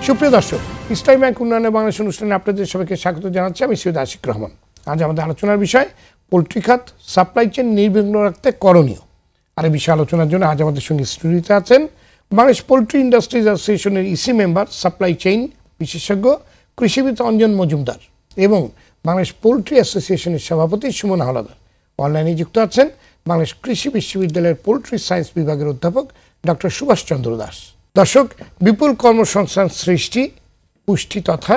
সুপ্রিয় দর্শক, ইসলামী ব্যাংক উন্নয়নে বাংলাদেশ অনুষ্ঠানে আপনাদের সবাইকে স্বাগত জানাচ্ছি। আমি সৈয়দ আশিক রহমান। আজ আমাদের আলোচনার বিষয় পোলট্রি খাত সাপ্লাই চেইন নির্বিঘ্ন রাখতে করণীয়। আর এই বিষয়ে আলোচনার জন্য আজ আমাদের সঙ্গে স্টুডিওতে আছেন বাংলাদেশ পোলট্রি ইন্ডাস্ট্রিজ অ্যাসোসিয়েশনের ইসি মেম্বার, সাপ্লাই চেইন বিশেষজ্ঞ কৃষিবিদ অঞ্জন মজুমদার এবং বাংলাদেশ পোলট্রি অ্যাসোসিয়েশনের সভাপতি সুমন হাওলাদার। অনলাইনে যুক্ত আছেন বাংলাদেশ কৃষি বিশ্ববিদ্যালয়ের পোলট্রি সায়েন্স বিভাগের অধ্যাপক ডক্টর সুভাষ চন্দ্র দাস। দর্শক, বিপুল কর্মসংস্থান সৃষ্টি, পুষ্টি তথা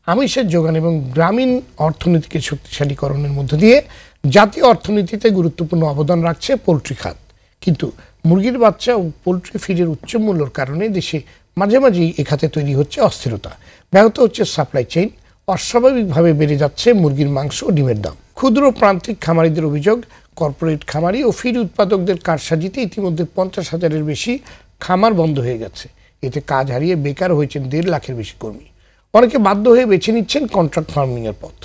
আমিষের যোগান এবং গ্রামীণ অর্থনীতিকে শক্তিশালীকরণের মধ্য দিয়ে জাতীয় অর্থনীতিতে গুরুত্বপূর্ণ অবদান রাখছে পোলট্রি খাত। কিন্তু মুরগির বাচ্চা ও পোলট্রি ফিডের উচ্চ মূল্যের কারণে দেশে মাঝে মাঝেই এ খাতে তৈরি হচ্ছে অস্থিরতা, ব্যাহত হচ্ছে সাপ্লাই চেইন, অস্বাভাবিকভাবে বেড়ে যাচ্ছে মুরগির মাংস ও ডিমের দাম। ক্ষুদ্র প্রান্তিক খামারিদের অভিযোগ, কর্পোরেট খামারি ও ফিড উৎপাদকদের কারসাজিতে ইতিমধ্যে 50,000-এর বেশি খামার বন্ধ হয়ে গেছে। এতে কাজ হারিয়ে বেকার হয়েছেন 1.5 লাখের বেশি কর্মী। অনেকে বাধ্য হয়ে বেছে নিচ্ছেন কন্ট্রাক্ট ফার্মিংয়ের পথ।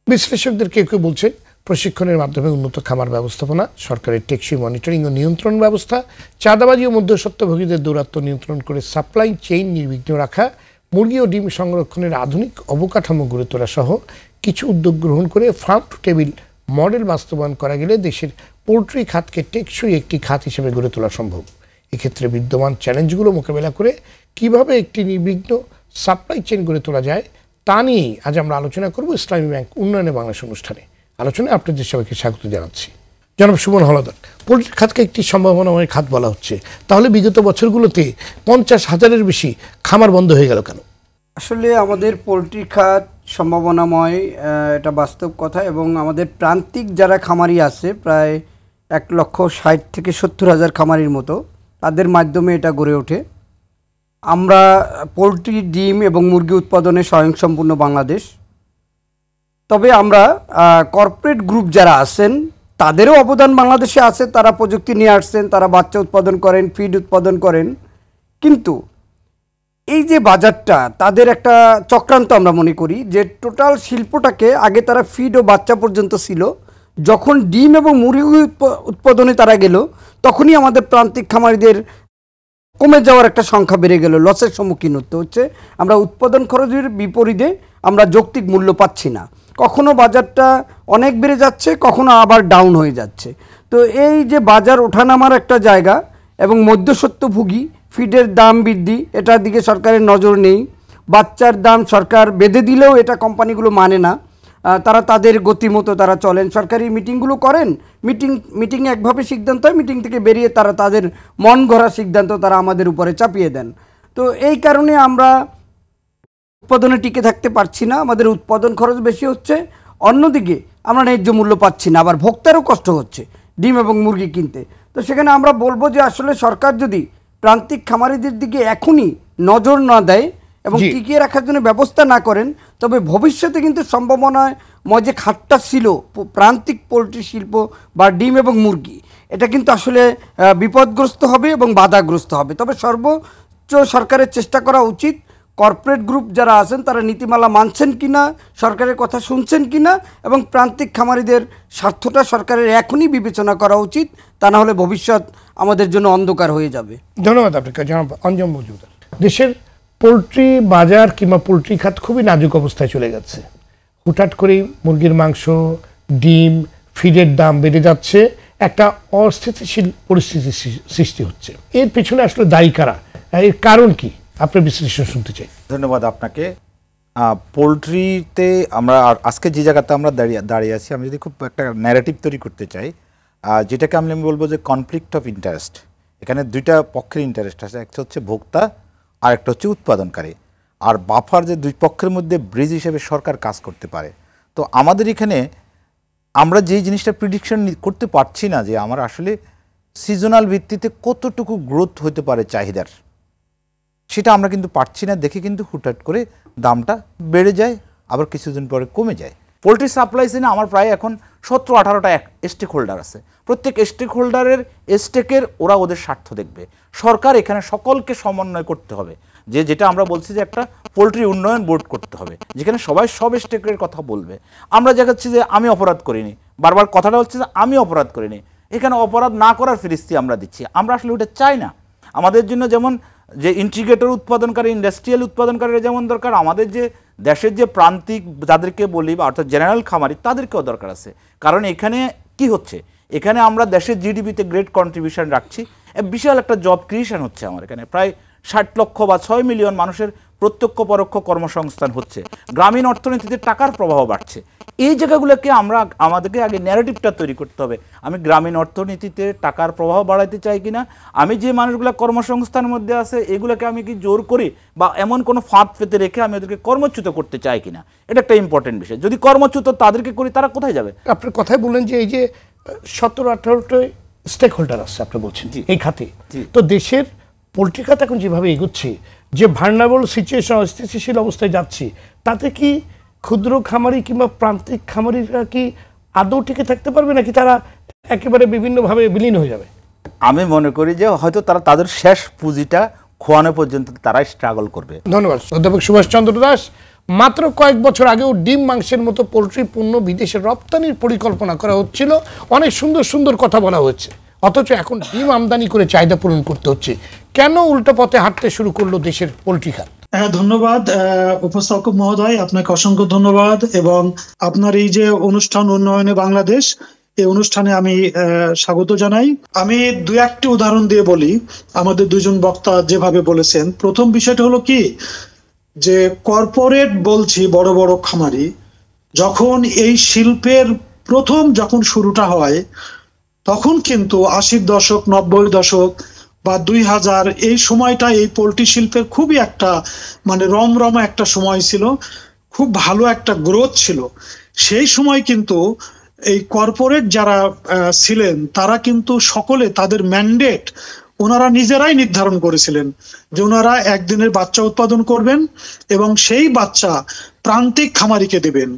বিশ্লেষকদের কেউ কেউ বলছেন প্রশিক্ষণের মাধ্যমে উন্নত খামার ব্যবস্থাপনা, সরকারের টেকসই মনিটরিং ও নিয়ন্ত্রণ ব্যবস্থা, চাঁদাবাজি ও মধ্যস্বত্বভোগীদের দৌরাত্ম্য নিয়ন্ত্রণ করে সাপ্লাই চেইন নির্বিঘ্ন রাখা, মুরগি ও ডিম সংরক্ষণের আধুনিক অবকাঠামো গড়ে তোলা সহ কিছু উদ্যোগ গ্রহণ করে ফার্ম টু টেবিল মডেল বাস্তবায়ন করা গেলে দেশের পোলট্রি খাতকে টেকসই একটি খাত হিসেবে গড়ে তোলা সম্ভব। এক্ষেত্রে বিদ্যমান চ্যালেঞ্জগুলো মোকাবেলা করে কিভাবে একটি নির্বিঘ্ন সাপ্লাই চেইন গড়ে তোলা যায় তা নিয়েই আজ আমরা আলোচনা করব ইসলামী ব্যাংক উন্নয়নে বাংলাদেশ অনুষ্ঠানে। আলোচনায় আপনাদের সবাইকে স্বাগত জানাচ্ছি। জনাব সুমন হাওলাদার, পোলট্রি খাতকে একটি সম্ভাবনাময় খাত বলা হচ্ছে, তাহলে বিগত বছরগুলোতে 50,000-এর বেশি খামার বন্ধ হয়ে গেল কেন? আসলে আমাদের পোলট্রি খাত সম্ভাবনাময়, এটা বাস্তব কথা। এবং আমাদের প্রান্তিক যারা খামারি আছে, প্রায় 1,60,000-70,000 খামারির মতো, তাদের মাধ্যমে এটা গড়ে ওঠে। আমরা পোলট্রি, ডিম এবং মুরগি উৎপাদনে স্বয়ংসম্পূর্ণ বাংলাদেশ। তবে আমরা কর্পোরেট গ্রুপ যারা আছেন তাদেরও অবদান বাংলাদেশে আছে। তারা প্রযুক্তি নিয়ে আসছেন, তারা বাচ্চা উৎপাদন করেন, ফিড উৎপাদন করেন। কিন্তু এই যে বাজারটা, তাদের একটা চক্রান্ত আমরা মনে করি যে টোটাল শিল্পটাকে আগে তারা ফিড ও বাচ্চা পর্যন্ত ছিল, যখন ডিম এবং মুরগি উৎপাদনে তারা গেল তখনই আমাদের প্রান্তিক খামারিদের কমে যাওয়ার একটা সংখ্যা বেড়ে গেল, লসের সম্মুখীন হতে হচ্ছে। আমরা উৎপাদন খরচের বিপরীতে আমরা যৌক্তিক মূল্য পাচ্ছি না। কখনো বাজারটা অনেক বেড়ে যাচ্ছে, কখনো আবার ডাউন হয়ে যাচ্ছে। তো এই যে বাজার ওঠানামার একটা জায়গা এবং মধ্যস্বত্বভোগী, ফিডের দাম বৃদ্ধি, এটার দিকে সরকারের নজর নেই। বাচ্চার দাম সরকার বেঁধে দিলেও এটা কোম্পানিগুলো মানে না, তারা তাদের গতিমতো তারা চলেন। সরকারি মিটিংগুলো করেন, মিটিংয়ে একভাবে সিদ্ধান্ত হয়, মিটিং থেকে বেরিয়ে তারা তাদের মন গড়া সিদ্ধান্ত তারা আমাদের উপরে চাপিয়ে দেন। তো এই কারণে আমরা উৎপাদনে টিকে থাকতে পারছি না, আমাদের উৎপাদন খরচ বেশি হচ্ছে, অন্যদিকে আমরা ন্যায্য মূল্য পাচ্ছি না, আবার ভোক্তারও কষ্ট হচ্ছে ডিম এবং মুরগি কিনতে। তো সেখানে আমরা বলবো যে আসলে সরকার যদি প্রান্তিক খামারিদের দিকে এখনই নজর না দেয় এবং টিকিয়ে রাখার জন্য ব্যবস্থা না করেন, তবে ভবিষ্যতে কিন্তু সম্ভাবনায় যে খাতটা ছিল প্রান্তিক পোলট্রি শিল্প বা ডিম এবং মুরগি, এটা কিন্তু আসলে বিপদগ্রস্ত হবে এবং বাধাগ্রস্ত হবে। তবে সর্বোচ্চ সরকারের চেষ্টা করা উচিত, কর্পোরেট গ্রুপ যারা আছেন তারা নীতিমালা মানছেন কিনা, সরকারের কথা শুনছেন কিনা, এবং প্রান্তিক খামারিদের স্বার্থটা সরকারের এখনই বিবেচনা করা উচিত। তা না হলে ভবিষ্যৎ আমাদের জন্য অন্ধকার হয়ে যাবে। ধন্যবাদ আপনাকে জনাব অঞ্জন মজুমদার। দেশের পোলট্রি বাজার কিংবা পোলট্রি খাত খুবই নাজুক অবস্থায় চলে গেছে। হুটহাট করেই মুরগির মাংস, ডিম, ফিডের দাম বেড়ে যাচ্ছে, একটা অস্থিতিশীল পরিস্থিতির সৃষ্টি হচ্ছে। এর পেছনে আসলে দায়ী কারা, এর কারণ কি, আপনার বিশ্লেষণ শুনতে চাই। ধন্যবাদ আপনাকে। পোলট্রিতে আমরা আজকে যে জায়গাতে আমরা দাঁড়িয়ে আছি, আমি যদি খুব একটা ন্যারেটিভ তৈরি করতে চাই, যেটাকে আমি বলবো যে কনফ্লিক্ট অফ ইন্টারেস্ট। এখানে দুইটা পক্ষের ইন্টারেস্ট আছে, একটা হচ্ছে ভোক্তা আর একটা হচ্ছে উৎপাদনকারী। আর বাফার যে দুই পক্ষের মধ্যে ব্রিজ হিসেবে সরকার কাজ করতে পারে। তো আমাদের এখানে আমরা যেই জিনিসটা প্রিডিকশন করতে পারছি না যে আমার আসলে সিজনাল ভিত্তিতে কতটুকু গ্রোথ হতে পারে চাহিদার, সেটা আমরা কিন্তু পারছি না। দেখে কিন্তু হুটহাট করে দামটা বেড়ে যায়, আবার কিছুদিন পরে কমে যায়। পোলট্রি সাপ্লাই চেইনে আমার প্রায় এখন 17-18টা স্টেক হোল্ডার আছে। প্রত্যেক স্টেক হোল্ডারের স্টেকের ওরা ওদের স্বার্থ দেখবে। সরকার এখানে সকলকে সমন্বয় করতে হবে, যেটা আমরা বলছি যে একটা পোলট্রি উন্নয়ন বোর্ড করতে হবে, যেখানে সবাই সব স্টেকের কথা বলবে। আমরা দেখাচ্ছি যে আমি অপরাধ করিনি, বারবার কথাটা হচ্ছে যে আমি অপরাধ করিনি। এখানে অপরাধ না করার ফিরিস্তি আমরা দিচ্ছি। আমরা আসলে ওটা চাই না। আমাদের জন্য যেমন যে ইন্টিগ্রেটর উৎপাদনকারী, ইন্ডাস্ট্রিয়াল উৎপাদনকারীরা যেমন দরকার, আমাদের যে দেশের যে প্রান্তিক যাদেরকে বলি বা অর্থাৎ জেনারেল খামারি তাদেরকেও দরকার আছে। কারণ এখানে কি হচ্ছে, এখানে আমরা দেশের জিডিপিতে গ্রেট কন্ট্রিবিউশন রাখছি, বিশাল একটা জব ক্রিয়েশন হচ্ছে। আমার এখানে প্রায় 60 লক্ষ বা 6 মিলিয়ন মানুষের প্রত্যক্ষ পরোক্ষ কর্মসংস্থান হচ্ছে, গ্রামীণ অর্থনীতিতে টাকার প্রবাহ বাড়ছে। এই জায়গাগুলোকে আমাদেরকে আগে ন্যারেটিভটা তৈরি করতে হবে। আমি গ্রামীণ অর্থনীতিতে টাকার প্রবাহ বাড়াইতে চাই কিনা, আমি যে মানুষগুলো কর্মসংস্থানের মধ্যে আছে এগুলোকে আমি কি জোর করি বা এমন কোনো ফাঁদ পেতে রেখে আমি ওদেরকে কর্মচ্যুত করতে চাই কিনা, এটা একটা ইম্পর্টেন্ট বিষয়। যদি কর্মচ্যুত তাদেরকে করি, তারা কোথায় যাবে? আপনার কথাই বললেন যে এই যে 17-18টা স্টেক হোল্ডার আছে আপনি বলছেন এই খাতে, তো দেশের পোল্ট্রি খাত এখন যেভাবে এগোচ্ছে, যে ভার্নারেবল সিচুয়েশন, অস্থিতিশীল অবস্থায় যাচ্ছে, তাতে কি ক্ষুদ্র খামারি কিংবা প্রান্তিক খামারিরা কি আদৌ টিকে থাকতে পারবে, নাকি তারা একেবারে বিভিন্নভাবে বিলীন হয়ে যাবে? আমি মনে করি যে হয়তো তারা তাদের শেষ পুঁজিটা খোয়ানো পর্যন্ত তারাই স্ট্রাগল করবে। ধন্যবাদ অধ্যাপক সুভাষচন্দ্র দাস। মাত্র কয়েক বছর আগেও ডিম মাংসের মতো পোলট্রি পণ্য বিদেশে রপ্তানির পরিকল্পনা করা হচ্ছিল, অনেক সুন্দর সুন্দর কথা বলা হচ্ছে, অথচ এখন ডিম আমদানি করে চাহিদা পূরণ করতে হচ্ছে। কেন উল্টো পথে হাঁটতে শুরু করলো দেশের পোলট্রি খাত? ধন্যবাদ উপস্থাপক মহোদয়, আপনাকে অসংখ্য ধন্যবাদ। এবং আপনার এই যে অনুষ্ঠান উন্নয়নে বাংলাদেশ, এই অনুষ্ঠানে আমি স্বাগত জানাই। আমি দুই একটি উদাহরণ দিয়ে বলি, আমাদের দুজন বক্তা যেভাবে বলেছেন। প্রথম বিষয়টা হলো কি, যে কর্পোরেট বলছি বড় বড় খামারি, যখন এই শিল্পের যখন শুরুটা হয়, তখন কিন্তু 80-র দশক, 90-র দশক বা 2000 এই সময়টা এই পোল্ট্রি শিল্পের খুবই একটা মানে রমরমা একটা সময় ছিল, খুব ভালো একটা গ্রোথ ছিল। সেই সময় কিন্তু এই কর্পোরেট যারা ছিলেন তারা কিন্তু সকলে তাদের ম্যান্ডেট ওনারা নিজেরাই নির্ধারণ করেছিলেন যে ওনারা একদিনের বাচ্চা উৎপাদন করবেন এবং সেই বাচ্চা প্রান্তিক খামারিকে দেবেন।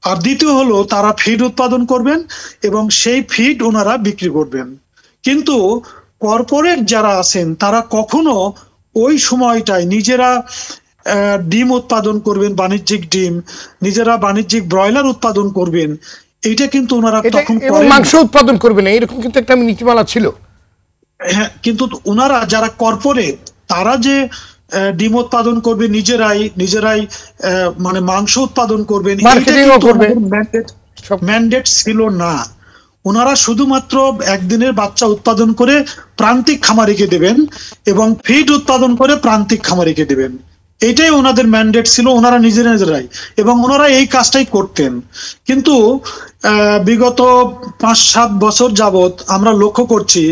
আর দ্বিতীয় হলো তারা ফিড উৎপাদন করবেন এবং সেই ফিড ওনারা বিক্রি করবেন। কিন্তু কর্পোরেট যারা আছেন তারা কখনো ওই সময়টায় নিজেরা ডিম উৎপাদন করবেন, বাণিজ্যিক ডিম, নিজেরা বাণিজ্যিক ব্রয়লার উৎপাদন করবেন, এইটা কিন্তু ওনারা তখন মাংস উৎপাদন করবেন এরকম কিন্তু একটা নীতিমালা ছিল। হ্যাঁ, কিন্তু ওনারা যারা কর্পোরেট তারা যে ডিম উৎপাদন করবে, নিজেরাই মানে মাংস উৎপাদন করবেন, ম্যান্ডেট ছিল না। ওনারা শুধুমাত্র একদিনের বাচ্চা উৎপাদন করে প্রান্তিক খামারিকে দেবেন এবং ফিড উৎপাদন করে প্রান্তিক খামারিকে দেবেন, এটাই ওনাদের ম্যান্ডেট ছিল, ওনারা নিজেরাই, এবং ওনারা এই কাজটাই করতেন। কিন্তু বিগত 5-7 বছর যাবত আমরা লক্ষ্য করছি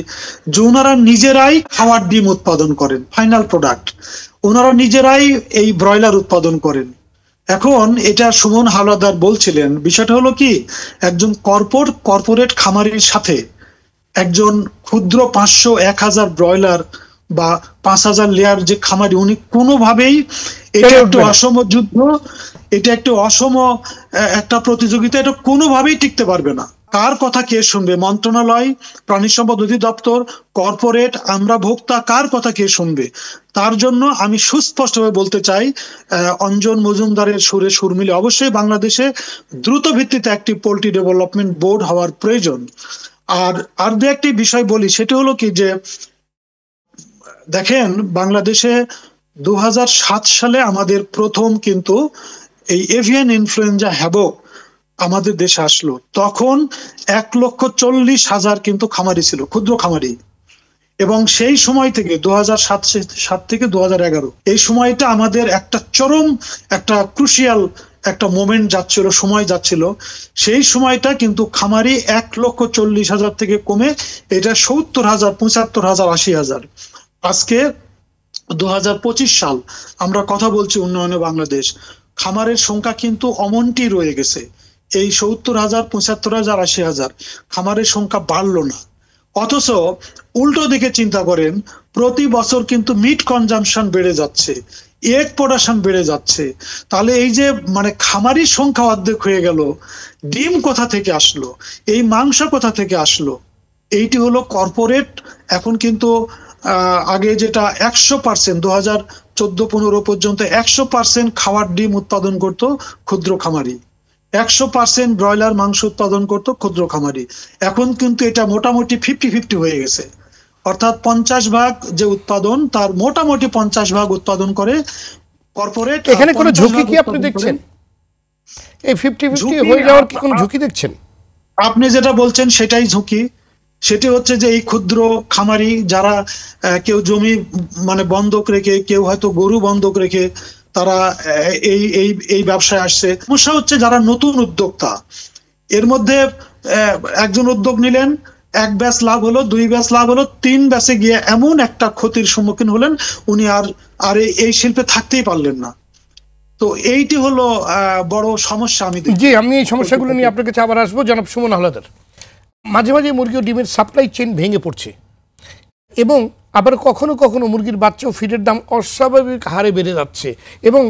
যে ওনারা নিজেরাই খাওয়ার ডিম উৎপাদন করেন, ফাইনাল প্রোডাক্ট ওনারা নিজেরাই এই ব্রয়লার উৎপাদন করেন। এখন এটা সুমন হাওলাদার বলছিলেন, বিষয়টা হলো কি, একজন কর্পোরেট খামারির সাথে একজন ক্ষুদ্র 500-1000 ব্রয়লার বা 5000 লেয়ার যে খামারি, উনি কোনোভাবেই, এটা একটা অসম যুদ্ধ, এটা একটা অসম একটা প্রতিযোগিতা, এটা কোনোভাবেই টিকতে পারবে না। কার কথা কে শুনবে? মন্ত্রণালয়, প্রাণী সম্পদ অধিদপ্তর, কর্পোরেট, আমরা ভোক্তা, কার কথা কে শুনবে? তার জন্য আমি সুস্পষ্টভাবে বলতে চাই, অঞ্জন মজুমদারের সুরে সুর মিলে অবশ্যই বাংলাদেশে দ্রুত ভিত্তিতে একটি পোল্ট্রি ডেভেলপমেন্ট বোর্ড হওয়ার প্রয়োজন। আর দু একটি বিষয় বলি, সেটা হলো কি, যে দেখেন বাংলাদেশে 2007 সালে আমাদের প্রথম কিন্তু এই এভিয়ান ইনফ্লুয়েঞ্জা হ্যাবক আমাদের দেশে আসলো। তখন 1,40,000 কিন্তু খামারি ছিল, ক্ষুদ্র খামারি। এবং সেই সময় থেকে 2007 থেকে 2011 এই সময়টা আমাদের একটা চরম একটা ক্রুশিয়াল একটা মোমেন্ট যাচ্ছিল, সময় যাচ্ছিল। সেই সময়টা কিন্তু খামারি 1,40,000 থেকে কমে এটা 70,000, 75,000, 80,000। আজকে 2025 সাল, আমরা কথা বলছি উন্নয়নে বাংলাদেশ, খামারের সংখ্যা কিন্তু অমনটি রয়ে গেছে। এই 70,000, 75,000, 80,000 খামারের সংখ্যা বাড়লো না। অথচ উল্টো দিকে চিন্তা করেন, প্রতি বছর কিন্তু মিট কনজাম্পশন বেড়ে যাচ্ছে, এগ প্রোডাকশন বেড়ে যাচ্ছে। তাহলে এই যে মানে খামারির সংখ্যা অর্ধেক হয়ে গেল, ডিম কোথা থেকে আসলো, এই মাংস কোথা থেকে আসলো? এইটি হলো কর্পোরেট। এখন কিন্তু আগে যেটা 100%, 2014-15 পর্যন্ত 100% খাওয়ার ডিম উৎপাদন করত ক্ষুদ্র খামারি, 100% ব্রয়লার মাংস উৎপাদন করত ক্ষুদ্র খামারি। এখন কিন্তু এটা মোটামুটি 50-50 হয়ে গেছে। অর্থাৎ 50 ভাগ যে উৎপাদন তার মোটামুটি 50 ভাগ উৎপাদন করে কর্পোরেট। এখানে কোনো ঝুঁকি কি আপনি দেখছেন? এই 50-50 হয়ে যাওয়ার কি কোনো ঝুঁকি দেখছেন? আপনি যেটা বলছেন সেটাই ঝুঁকি। সেটি হচ্ছে যে এই ক্ষুদ্র খামারি যারা কেউ জমি মানে বন্ধক রেখে, কেউ হয়তো গরু বন্ধক রেখে তারা এই ব্যবসায় আসছে। সমস্যা হচ্ছে যারা নতুন উদ্যোক্তা, এর মধ্যে একজন উদ্যোগ নিলেন, 1 ব্যাচ লাভ হলো, 2 ব্যাচ লাভ হলো, 3 ব্যাচে গিয়ে এমন একটা ক্ষতির সম্মুখীন হলেন উনি আর এই শিল্পে থাকতেই পারলেন না। তো এইটি হলো বড় সমস্যা। জি, আমি এই সমস্যাগুলো নিয়ে আপনার কাছে আবার আসবো। জনাব সুমন হাওলাদার, মাঝে মাঝে মুরগি ও ডিমের সাপ্লাই চেইন ভেঙে পড়ছে এবং আবার কখনো কখনো মুরগির বাচ্চা ও ফিডের দাম অস্বাভাবিক হারে বেড়ে যাচ্ছে এবং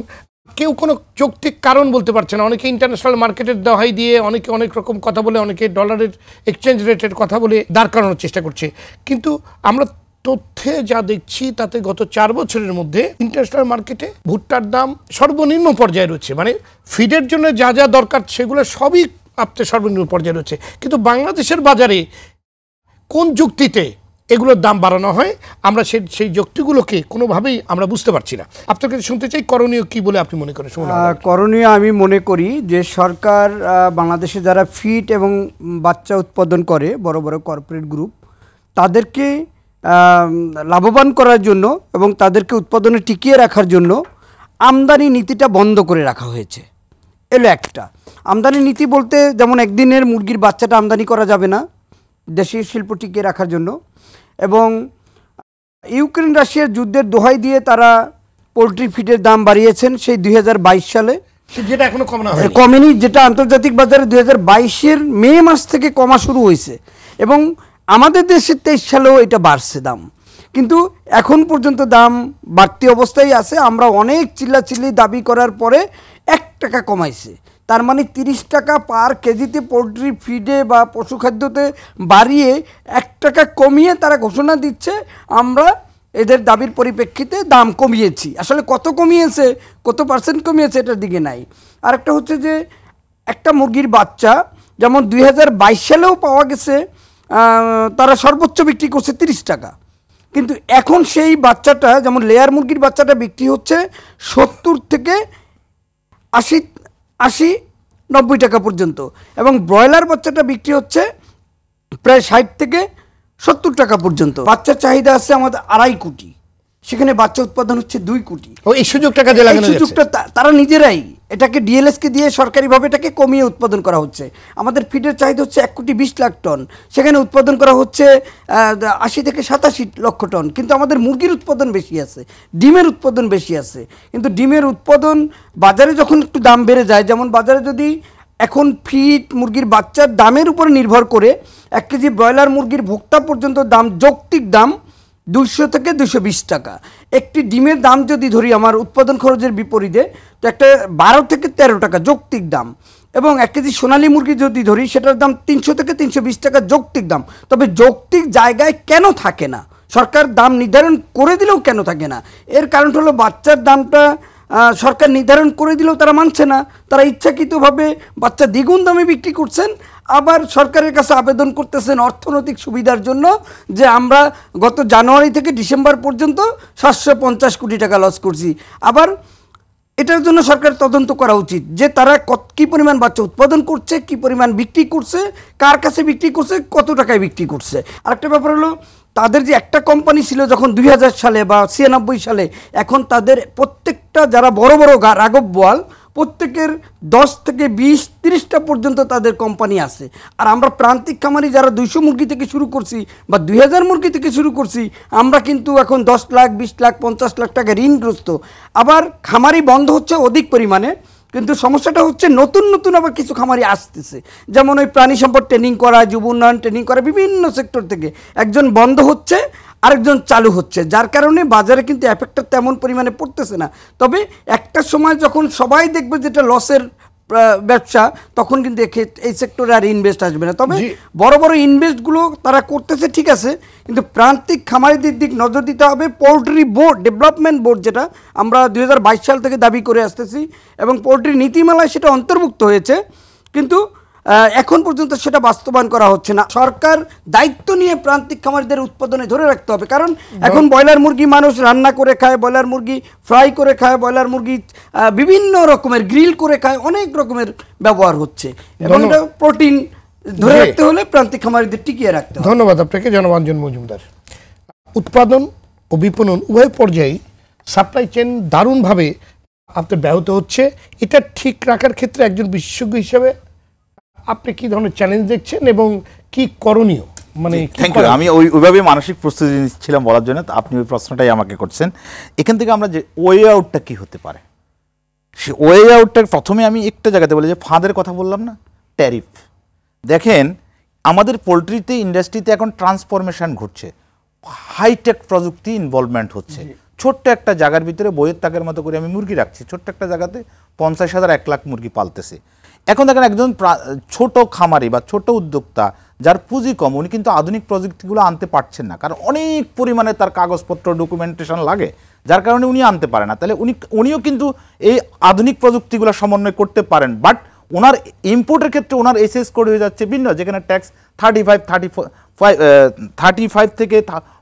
কেউ কোনো যৌক্তিক কারণ বলতে পারছে না। অনেকে ইন্টারন্যাশনাল মার্কেটের দোহাই দিয়ে, অনেকে অনেক রকম কথা বলে, অনেকে ডলারের এক্সচেঞ্জ রেটের কথা বলে দাঁড় করানোর চেষ্টা করছে। কিন্তু আমরা তথ্যে যা দেখছি তাতে গত 4 বছরের মধ্যে ইন্টারন্যাশনাল মার্কেটে ভুট্টার দাম সর্বনিম্ন পর্যায়ে রয়েছে। মানে ফিডের জন্য যা যা দরকার সেগুলো সবই আপনার সর্বনিম্ন পর্যায়ে রয়েছে। কিন্তু বাংলাদেশের বাজারে কোন যুক্তিতে এগুলোর দাম বাড়ানো হয়, আমরা সেই যুক্তিগুলোকে কোনোভাবেই আমরা বুঝতে পারছি না। আপনার কাছে শুনতে চাই করণীয় কি বলে আপনি মনে করেন? করণীয় আমি মনে করি যে সরকার বাংলাদেশে যারা ফিড এবং বাচ্চা উৎপাদন করে বড় বড় কর্পোরেট গ্রুপ, তাদেরকে লাভবান করার জন্য এবং তাদেরকে উৎপাদনে টিকিয়ে রাখার জন্য আমদানি নীতিটা বন্ধ করে রাখা হয়েছে। এলো একটা আমদানি নীতি বলতে, যেমন একদিনের মুরগির বাচ্চাটা আমদানি করা যাবে না দেশীয় শিল্প টিকিয়ে রাখার জন্য। এবং ইউক্রেন রাশিয়ার যুদ্ধের দোহাই দিয়ে তারা পোলট্রি ফিডের দাম বাড়িয়েছেন সেই 2022 সালে, যেটা এখনো কমেনি, যেটা আন্তর্জাতিক বাজারে 2022-এর মে মাস থেকে কমা শুরু হয়েছে এবং আমাদের দেশে 23 সালেও এটা বাড়ছে দাম, কিন্তু এখন পর্যন্ত দাম বাড়তি অবস্থায় আছে। আমরা অনেক চিল্লাচিল্লি দাবি করার পরে 1 টাকা কমাইছে, তার মানে 30 টাকা পার কেজিতে পোলট্রি ফিডে বা পশুখাদ্যতে বাড়িয়ে 1 টাকা কমিয়ে তারা ঘোষণা দিচ্ছে আমরা এদের দাবির পরিপ্রেক্ষিতে দাম কমিয়েছি। আসলে কত কমিয়েছে, কত পার্সেন্ট কমিয়েছে এটার দিকে নাই। আরেকটা হচ্ছে যে একটা মুরগির বাচ্চা যেমন 2022 সালেও পাওয়া গেছে তারা সর্বোচ্চ বিক্রি করছে 30 টাকা, কিন্তু এখন সেই বাচ্চাটা যেমন লেয়ার মুরগির বাচ্চাটা বিক্রি হচ্ছে 70 থেকে 80-90 টাকা পর্যন্ত এবং ব্রয়লার বাচ্চাটা বিক্রি হচ্ছে প্রায় 60 থেকে 70 টাকা পর্যন্ত। বাচ্চার চাহিদা আছে আমাদের 2.5 কোটি, সেখানে বাচ্চা উৎপাদন হচ্ছে 2 কোটি। এই সুযোগটা কাজে লাগানো যাচ্ছে। সুযোগটা তারা নিজেরাই এটাকে ডিএলএসকে দিয়ে সরকারিভাবে এটাকে কমিয়ে উৎপাদন করা হচ্ছে। আমাদের ফিডের চাহিদা হচ্ছে 1,20 লাখ টন, সেখানে উৎপাদন করা হচ্ছে 80 থেকে 87 লক্ষ টন, কিন্তু আমাদের মুরগির উৎপাদন বেশি আছে, ডিমের উৎপাদন বেশি আছে। কিন্তু ডিমের উৎপাদন বাজারে যখন একটু দাম বেড়ে যায়, যেমন বাজারে যদি এখন ফিড মুরগির বাচ্চার দামের উপর নির্ভর করে 1 কেজি ব্রয়লার মুরগির ভোক্তা পর্যন্ত দাম, যৌক্তিক দাম 200 থেকে 220 টাকা। একটি ডিমের দাম যদি ধরি আমার উৎপাদন খরচের বিপরীতে, তো একটা 12 থেকে 13 টাকা যৌক্তিক দাম। এবং 1 কেজি সোনালী মুরগি যদি ধরি সেটার দাম 300 থেকে 320 টাকা যৌক্তিক দাম। তবে যৌক্তিক জায়গায় কেন থাকে না, সরকার দাম নির্ধারণ করে দিলেও কেন থাকে না? এর কারণ হলো বাচ্চার দামটা সরকার নির্ধারণ করে দিলেও তারা মানছে না, তারা ইচ্ছাকৃতভাবে বাচ্চা দ্বিগুণ দামে বিক্রি করছেন, আবার সরকারের কাছে আবেদন করতেছেন অর্থনৈতিক সুবিধার জন্য যে আমরা গত জানুয়ারি থেকে ডিসেম্বর পর্যন্ত 750 কোটি টাকা লস করছি। আবার এটার জন্য সরকার তদন্ত করা উচিত যে তারা কী পরিমাণ বাচ্চা উৎপাদন করছে, কী পরিমাণ বিক্রি করছে, কার কাছে বিক্রি করছে, কত টাকায় বিক্রি করছে। আরেকটা ব্যাপার হলো তাদের যে একটা কোম্পানি ছিল যখন 2000 সালে বা 96 সালে, এখন তাদের প্রত্যেকটা যারা বড় বড় রাঘব বোয়াল প্রত্যেকের 10 থেকে 20-30টা পর্যন্ত তাদের কোম্পানি আছে। আর আমরা প্রান্তিক খামারি যারা 200 মুরগি থেকে শুরু করছি বা 2000 মুরগি থেকে শুরু করছি, আমরা কিন্তু এখন 10 লাখ, 20 লাখ, 50 লাখ টাকা ঋণগ্রস্ত। আবার খামারি বন্ধ হচ্ছে অধিক পরিমাণে, কিন্তু সমস্যাটা হচ্ছে নতুন নতুন আবার কিছু খামারি আসতেছে, যেমন ওই প্রাণী সম্পদ ট্রেনিং করা, যুব উন্নয়ন ট্রেনিং করা, বিভিন্ন সেক্টর থেকে একজন বন্ধ হচ্ছে আরেকজন চালু হচ্ছে, যার কারণে বাজারে কিন্তু এফেক্টটা তেমন পরিমাণে পড়তেছে না। তবে একটা সময় যখন সবাই দেখবে যেটা লসের ব্যবসা, তখন কিন্তু এই সেক্টরে আর ইনভেস্ট আসবে না। তবে বড় বড় ইনভেস্টগুলো তারা করতেছে ঠিক আছে, কিন্তু প্রান্তিক খামারিদের দিক নজর দিতে হবে। পোলট্রি বোর্ড ডেভেলপমেন্ট বোর্ড, যেটা আমরা 2022 সাল থেকে দাবি করে আসতেছি এবং পোলট্রি নীতিমালায় সেটা অন্তর্ভুক্ত হয়েছে, কিন্তু এখন পর্যন্ত সেটা বাস্তবায়ন করা হচ্ছে না। সরকার দায়িত্ব নিয়ে প্রান্তিক খামারিদের উৎপাদনে ধরে রাখতে হবে, কারণ এখন ব্রয়লার মুরগি মানুষ রান্না করে খায়, ব্রয়লার মুরগি ফ্রাই করে খায়, ব্রয়লার মুরগি বিভিন্ন রকমের গ্রিল করে খায়, অনেক রকমের ব্যবহার হচ্ছে এবং এটা প্রোটিন ধরে রাখতে হলে প্রান্তিক খামারিদের টিকিয়ে রাখতে হবে। ধন্যবাদ আপনাকে জনবাঞ্জন মজুমদার। উৎপাদন ও বিপণন উভয় পর্যায়ে সাপ্লাই চেইন দারুণভাবে আপনার ব্যাহত হচ্ছে। এটা ঠিক রাখার ক্ষেত্রে একজন বিশেষজ্ঞ হিসেবে আপনি কি ধরনের চ্যালেঞ্জ দেখছেন এবং কি করণীয়? মানে থ্যাংক ইউ। আমি ওইভাবে মানসিক প্রস্তুতি নিচ্ছিলাম বলার জন্য, আপনি ওই প্রশ্নটাই আমাকে করছেন। এখান থেকে আমরা যে ওয়ে আউটটা কি হতে পারে, সে ওয়ে আউটটা প্রথমে আমি একটা জায়গাতে বলি যে ফাঁদের কথা বললাম না, ট্যারিফ। দেখেন আমাদের পোলট্রিতে ইন্ডাস্ট্রিতে এখন ট্রান্সফরমেশন ঘটছে, হাইটেক প্রযুক্তি ইনভলভমেন্ট হচ্ছে। ছোট্ট একটা জায়গার ভিতরে বইয়ের তাকের মতো করে আমি মুরগি রাখছি, ছোট্ট একটা জায়গাতে 50,000 1 লাখ মুরগি পালতেছে। এখন দেখেন একজন ছোট খামারি বা ছোট উদ্যোক্তা যার পুঁজি কম, উনি কিন্তু আধুনিক প্রযুক্তিগুলো আনতে পারছেন না, কারণ অনেক পরিমাণে তার কাগজপত্র ডকুমেন্টেশন লাগে, যার কারণে উনি আনতে পারে না। তাহলে উনিও কিন্তু এই আধুনিক প্রযুক্তিগুলো সমন্বয় করতে পারেন, বাট ওনার ইম্পোর্টের ক্ষেত্রে ওনার এসএস কোড হয়ে যাচ্ছে ভিন্ন, যেখানে ট্যাক্স 35 থেকে